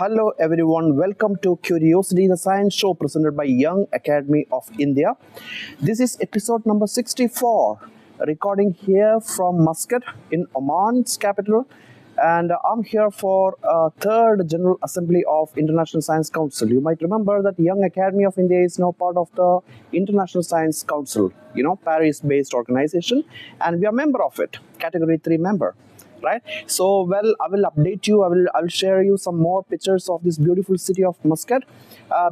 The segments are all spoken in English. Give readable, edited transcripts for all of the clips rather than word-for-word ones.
Hello everyone, welcome to Curiosity the Science Show presented by Young Academy of India. This is episode number 64, recording here from Muscat in Oman's capital. And I'm here for third General Assembly of International Science Council. You might remember that Young Academy of India is now part of the International Science Council, Paris-based organization, and we are member of it, category 3 member. Right, so I will update you. I will share you some more pictures of this beautiful city of Muscat.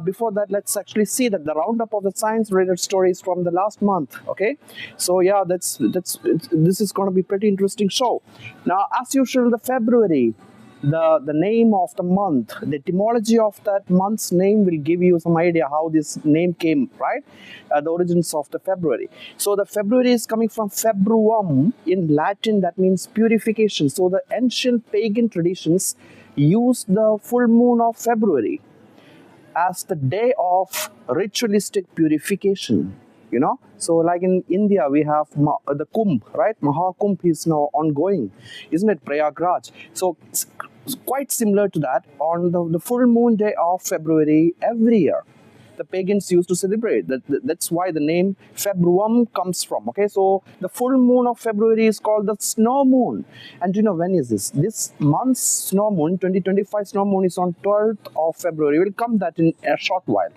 Before that, let's actually see that the roundup of the science-related stories from the last month. Okay, so yeah, this is going to be pretty interesting show. Now, as usual, the February. The name of the month, the etymology of that month's name will give you some idea how this name came, right? The origins of the February. So the February is coming from februum in Latin, that means purification. So the ancient pagan traditions used the full moon of February as the day of ritualistic purification. So like in India we have the Kumbh, right? Mahakumbh is now ongoing, isn't it? Prayagraj. So it's quite similar to that. On the full moon day of February every year, the pagans used to celebrate. That's why the name Februum comes from. Okay, so the full moon of February is called the snow moon. And do you know when is this? This month's snow moon, 2025 snow moon, is on 12th of February. We'll come that in a short while.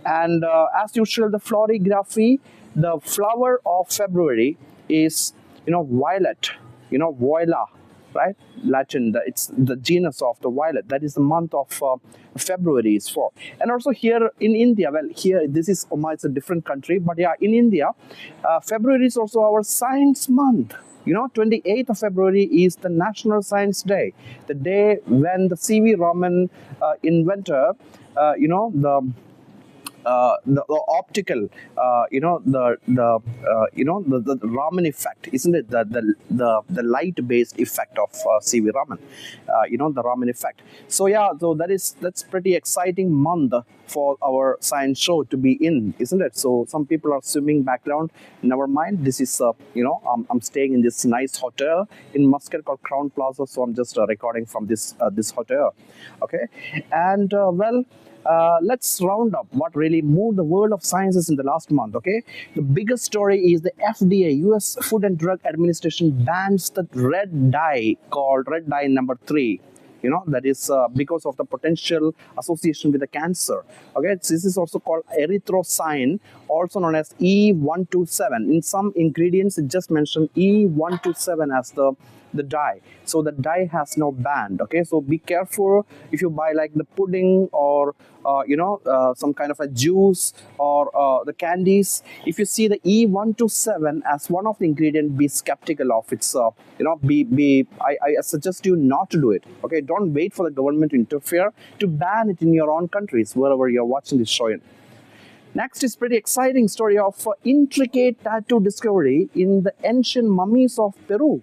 And as usual, the florography, the flower of February is violet. Viola, right? Latin. It's the genus of the violet. That is the month of February is for. And also here in India, well, here this is Oman. It's a different country, but yeah, in India, February is also our science month. 28th of February is the National Science Day, the day when the C.V. Raman inventor, the optical, the Raman effect, isn't it? The light-based effect of C.V. Raman, the Raman effect. So yeah, so that's pretty exciting month for our science show to be in, isn't it? So some people are swimming background. Never mind. This is I'm staying in this nice hotel in Muscat called Crown Plaza. So I'm just recording from this hotel. Okay, and let's round up what really moved the world of sciences in the last month. Okay, the biggest story is the FDA, US Food and Drug Administration, bans the red dye called red dye number 3. That is because of the potential association with the cancer. Okay, this is also called erythrocyan, also known as E127. In some ingredients, it just mentioned E127 as the dye. So the dye has no banned. Okay, so be careful if you buy like the pudding or some kind of a juice or the candies. If you see the E127 as one of the ingredients, be skeptical of its. I suggest you not to do it. Okay, don't wait for the government to interfere to ban it in your own countries wherever you're watching this show in. Next is pretty exciting story of intricate tattoo discovery in the ancient mummies of Peru.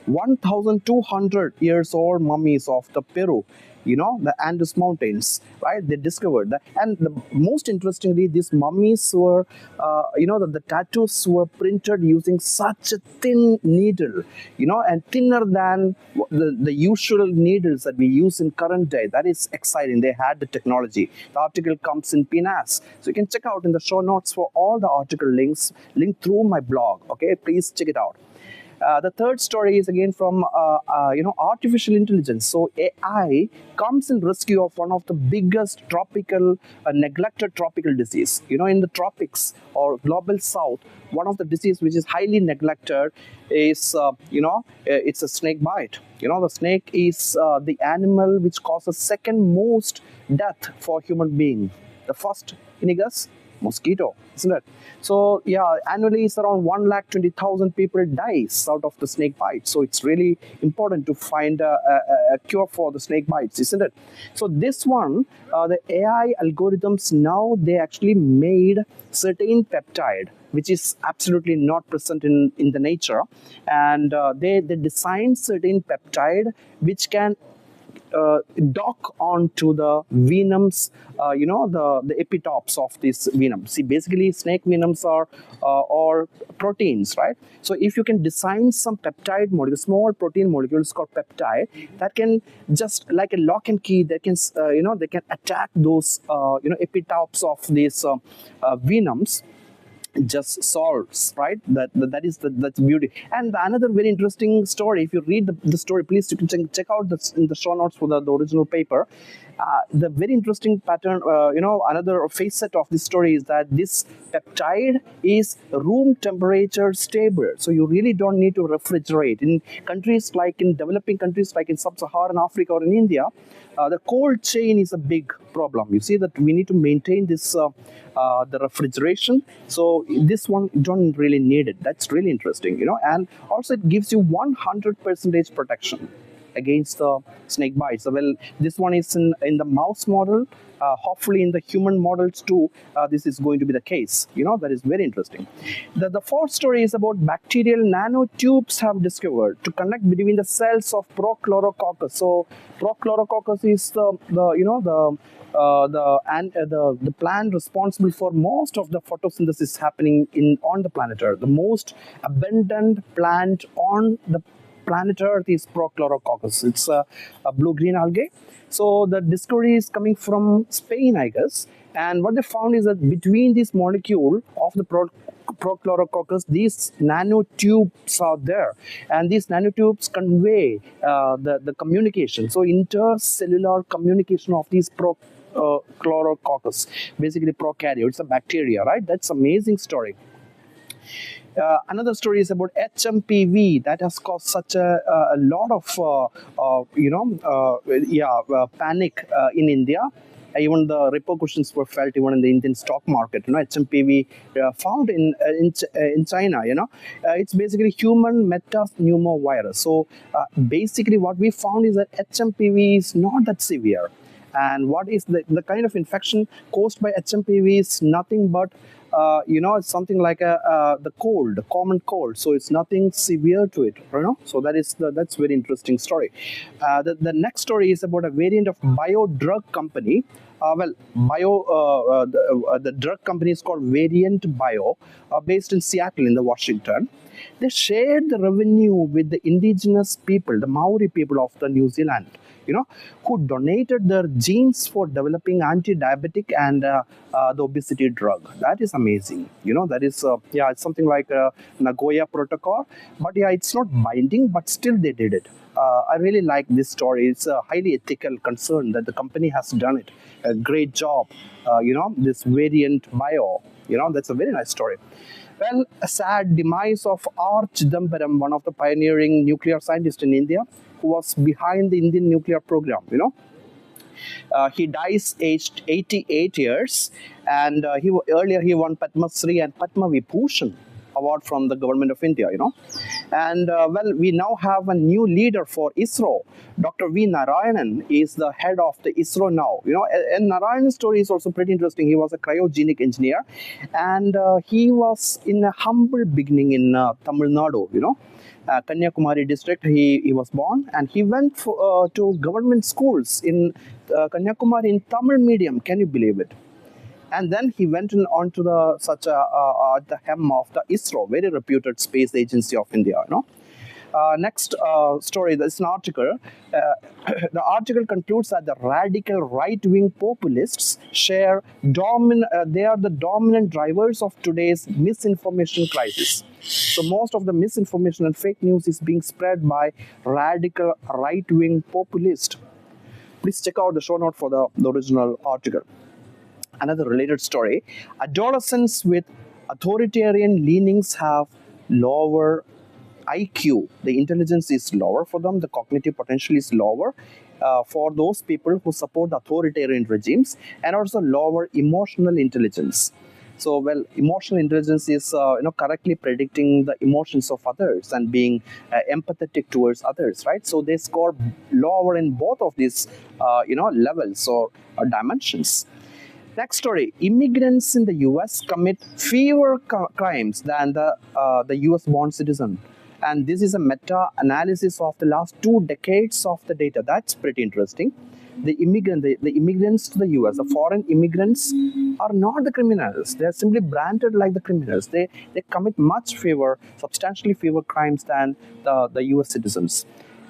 1,200 years old mummies of the Peru, the Andes Mountains, right? They discovered that. And most interestingly, these mummies were, the tattoos were printed using such a thin needle, and thinner than the usual needles that we use in current day. That is exciting. They had the technology. The article comes in PNAS. So you can check out in the show notes for all the article links, linked through my blog. Okay, please check it out. The third story is again from artificial intelligence. So AI comes in rescue of one of the biggest tropical neglected tropical disease. In the tropics or global south, one of the disease which is highly neglected is it's a snake bite. The snake is the animal which causes second most death for human being. The first, can you guess? Mosquito, isn't it? So yeah, annually it's around 120,000 people dies out of the snake bite. So it's really important to find a cure for the snake bites, isn't it? So this one, the AI algorithms now, they actually made certain peptide which is absolutely not present in the nature, and they designed certain peptide which can dock onto the venoms, the epitopes of this venom. See, basically snake venoms are or proteins, right? So if you can design some peptide molecules, small protein molecules called peptide, that can just like a lock and key, they can they can attack those epitopes of these venoms, just solves, right? That is that's beauty. And another very interesting story, if you read the story, please you can check out in the show notes for the original paper. The very interesting pattern, another facet of this story is that this peptide is room temperature stable, so you really don't need to refrigerate. In countries like in developing countries like in sub-Saharan Africa or in India, the cold chain is a big problem. You see that we need to maintain this the refrigeration. So this one you don't really need it. That's really interesting, and also it gives you 100% protection against the snake bites. So, well, this one is in the mouse model. Hopefully in the human models too, this is going to be the case. That is very interesting. The fourth story is about bacterial nanotubes have discovered to connect between the cells of Prochlorococcus. So Prochlorococcus is the plant responsible for most of the photosynthesis happening on the planet Earth. The most abundant plant on the planet Earth is Prochlorococcus. It's a blue-green algae. So the discovery is coming from Spain, I guess. And what they found is that between this molecule of the Prochlorococcus, these nanotubes are there, and these nanotubes convey the communication. So intercellular communication of these Prochlorococcus, basically prokaryote. It's a bacteria, right? That's amazing story. Another story is about HMPV that has caused such a lot of panic in India. Even the repercussions were felt even in the Indian stock market. HMPV found in China. It's basically human metapneumovirus. So basically, what we found is that HMPV is not that severe. And what is the kind of infection caused by HMPV is nothing but it's something like the cold, common cold. So it's nothing severe to it, So that's very interesting story. The next story is about a variant of bio-drug company. The drug company is called Variant Bio, based in Seattle in the Washington. They shared the revenue with the indigenous people, the Maori people of the New Zealand, who donated their genes for developing anti-diabetic and the obesity drug. That is amazing. That is, it's something like a Nagoya Protocol. But it's not binding, but still they did it. I really like this story. It's a highly ethical concern that the company has done it. A great job. This Variant Bio, that's a very nice story. Well, a sad demise of R. Chidambaram, one of the pioneering nuclear scientists in India, who was behind the Indian nuclear program, he dies aged 88 years, and earlier he won Padma Shri and Padma Vibhushan award from the government of India, And we now have a new leader for ISRO. Dr. V. Narayanan is the head of the ISRO now. And Narayanan's story is also pretty interesting. He was a cryogenic engineer, and he was in a humble beginning in Tamil Nadu, Kanyakumari district. He was born, and he went to government schools in Kanyakumari in Tamil medium. Can you believe it? And then he went on to the helm of the ISRO, very reputed space agency of India. Next story, this is an article. The article concludes that the radical right-wing populists they are the dominant drivers of today's misinformation crisis. So most of the misinformation and fake news is being spread by radical right-wing populists. Please check out the show note for the original article. Another related story, adolescents with authoritarian leanings have lower IQ. The intelligence is lower for them, the cognitive potential is lower for those people who support authoritarian regimes, and also lower emotional intelligence. So, emotional intelligence is correctly predicting the emotions of others and being empathetic towards others, right? So they score lower in both of these levels or dimensions. Next story, immigrants in the US commit fewer crimes than the US born citizen. And this is a meta-analysis of the last 2 decades of the data. That's pretty interesting. The immigrants to the US, the foreign immigrants, are not the criminals. They are simply branded like the criminals. They commit substantially fewer crimes than the US citizens.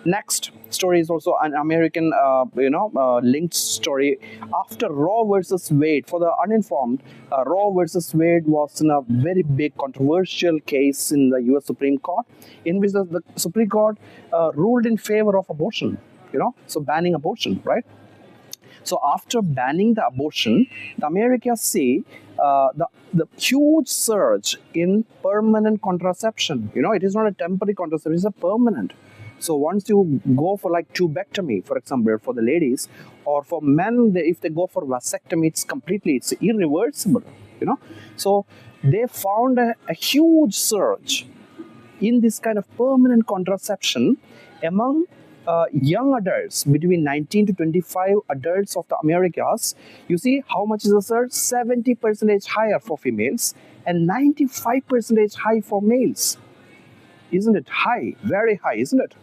Next story is also an American, linked story. After Roe versus Wade, for the uninformed, Roe versus Wade was in a very big controversial case in the U.S. Supreme Court, in which the Supreme Court ruled in favor of abortion. So banning abortion, right? So after banning the abortion, the Americans see the huge surge in permanent contraception. It is not a temporary contraception; it's a permanent. So once you go for like tubectomy, for example, for the ladies, or for men, if they go for vasectomy, it's irreversible. So they found a huge surge in this kind of permanent contraception among young adults between 19 to 25 adults of the Americas. You see how much is the surge? 70% higher for females and 95% high for males. Isn't it high? Very high, isn't it?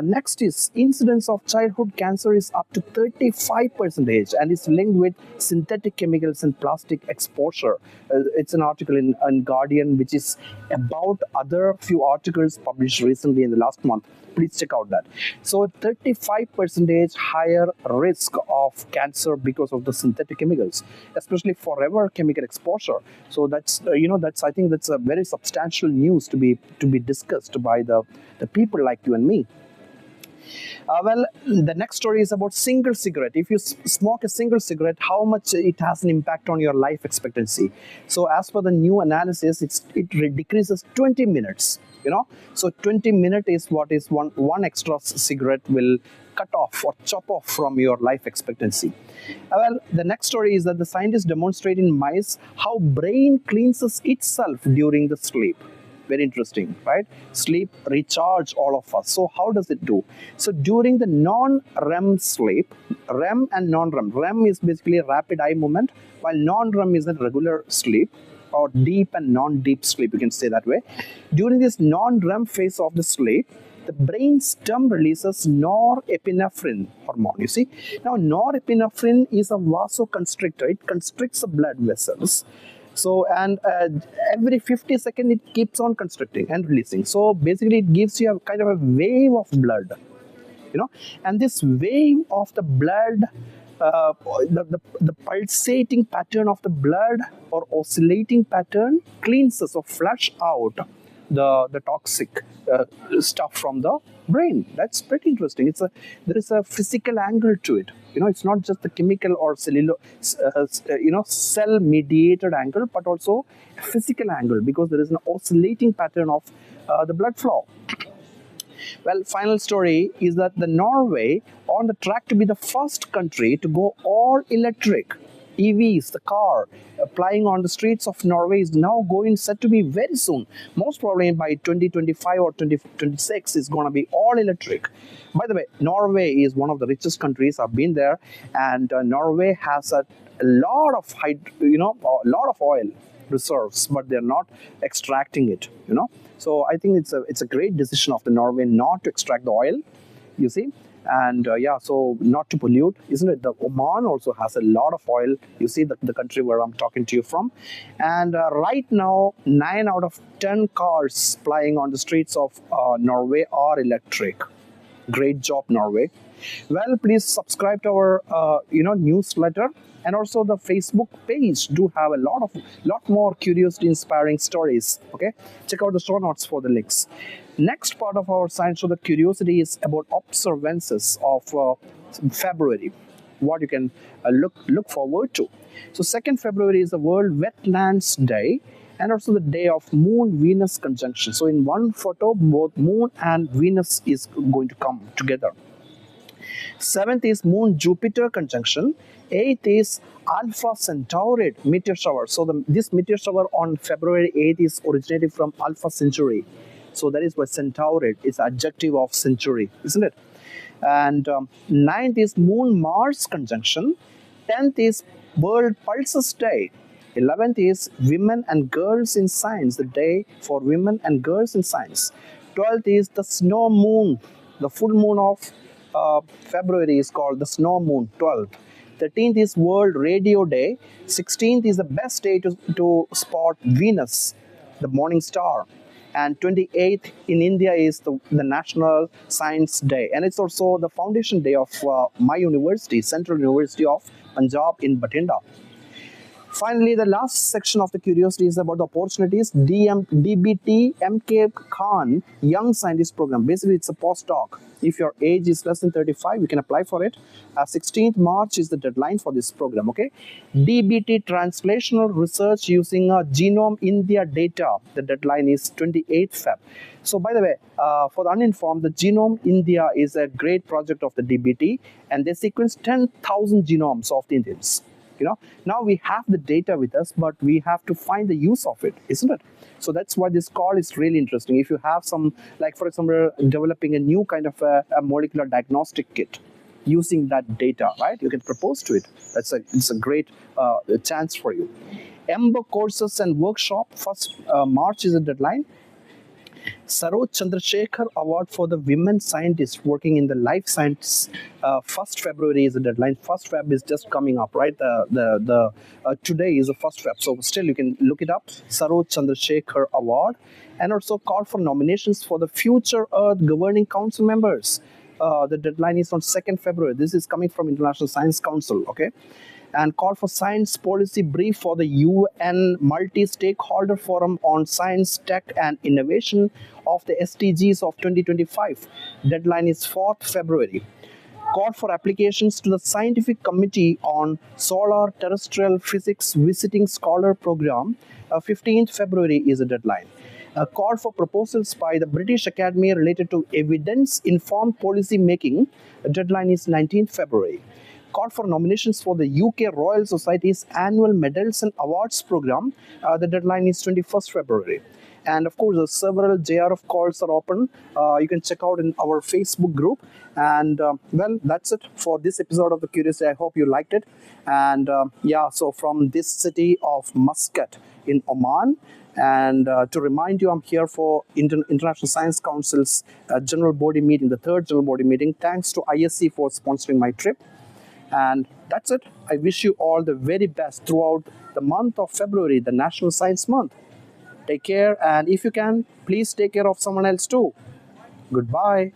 Next is incidence of childhood cancer is up to 35% and is linked with synthetic chemicals and plastic exposure. It's an article in Guardian, which is about other few articles published recently in the last month. Please check out that. So 35% higher risk of cancer because of the synthetic chemicals, especially forever chemical exposure. So that's I think that's a very substantial news to be discussed by the people like you and me. Well, the next story is about single cigarette. If you smoke a single cigarette, how much it has an impact on your life expectancy. So as per the new analysis, it decreases 20 minutes. So 20 minutes is what is one extra cigarette will cut off or chop off from your life expectancy. Well, the next story is that the scientists demonstrate in mice how brain cleanses itself during the sleep. Very interesting, right? Sleep recharge all of us. So how does it do? So during the non-REM sleep, REM and non-REM. REM is basically rapid eye movement, while non-REM is a regular sleep, or deep and non-deep sleep, you can say that way. During this non-REM phase of the sleep, the brain stem releases norepinephrine hormone. You see, now norepinephrine is a vasoconstrictor. It constricts the blood vessels. So, and every 50 seconds it keeps on constricting and releasing. So basically it gives you a kind of a wave of blood, and this wave of the blood, the pulsating pattern of the blood or oscillating pattern cleanses or flush out the toxic stuff from the brain. That's pretty interesting. There is a physical angle to it. It's not just the chemical or cell mediated angle, but also a physical angle, because there is an oscillating pattern of the blood flow. Well, final story is that the Norway on the track to be the first country to go all electric. EVs, the car plying on the streets of Norway, is now set to be very soon. Most probably by 2025 or 2026 is going to be all electric. By the way, Norway is one of the richest countries. I've been there, and Norway has a lot of oil reserves, but they're not extracting it. So I think it's a great decision of the Norway not to extract the oil. You see. And so not to pollute, isn't it? The Oman also has a lot of oil. You see the country where I'm talking to you from. And right now, 9 out of 10 cars plying on the streets of Norway are electric. Great job, Norway. Well, please subscribe to our newsletter, and also the Facebook page do have a lot more curiosity inspiring stories. Okay, check out the show notes for the links. Next part of our science show, the curiosity, is about observances of February, what you can look forward to. So 2nd February is the World Wetlands Day, and also the day of Moon-Venus conjunction. So in one photo, both Moon and Venus is going to come together. 7th is Moon-Jupiter conjunction. 8th is Alpha Centauri meteor shower. So this meteor shower on February 8th is originated from Alpha Centauri. So that is why Centauri is adjective of century, isn't it? And 9th is Moon-Mars conjunction. 10th is World Pulses Day. 11th is Women and Girls in Science, the day for women and girls in science. 12th is the snow moon. The full moon of February is called the snow moon, 12th. 13th is World Radio Day. 16th is the best day to spot Venus, the morning star. And 28th in India is the National Science Day. And it's also the foundation day of my university, Central University of Punjab in Bathinda. Finally, the last section of the curiosity is about the opportunities. DBT MK Khan Young Scientist Program. Basically, it's a postdoc. If your age is less than 35, you can apply for it. 16th March is the deadline for this program. Okay. DBT Translational Research using Genome India data. The deadline is 28th Feb. So, by the way, for the uninformed, the Genome India is a great project of the DBT, and they sequence 10,000 genomes of the Indians. Now we have the data with us, but we have to find the use of it, isn't it? So that's why this call is really interesting. If you have some, like for example, developing a new kind of a molecular diagnostic kit using that data, right? You can propose to it. It's a great chance for you. EMBA courses and workshop, 1st March is the deadline. Saroj Chandrasekhar Award for the women scientists working in the life science. 1st February is the deadline. 1st Feb is just coming up, right? Today is the 1st Feb. So still you can look it up. Saroj Chandrasekhar Award. And also call for nominations for the Future Earth Governing Council members. The deadline is on 2nd February. This is coming from International Science Council, okay? And call for science policy brief for the UN Multi-Stakeholder Forum on Science, Tech and Innovation of the SDGs of 2025. Deadline is 4th February. Call for applications to the Scientific Committee on Solar Terrestrial Physics Visiting Scholar Program. 15th February is the deadline. A call for proposals by the British Academy related to evidence-informed policy making. The deadline is 19th February. Call for nominations for the UK Royal Society's annual Medals and Awards program. The deadline is 21st February. And of course, several JRF calls are open. You can check out in our Facebook group. And well, that's it for this episode of The Curiosity. I hope you liked it. And yeah, so from this city of Muscat in Oman, and to remind you, I'm here for International Science Council's general body meeting, the 3rd general body meeting. Thanks to ISC for sponsoring my trip. And that's it. I wish you all the very best throughout the month of February, the National Science Month. Take care, and if you can, please take care of someone else too. Goodbye.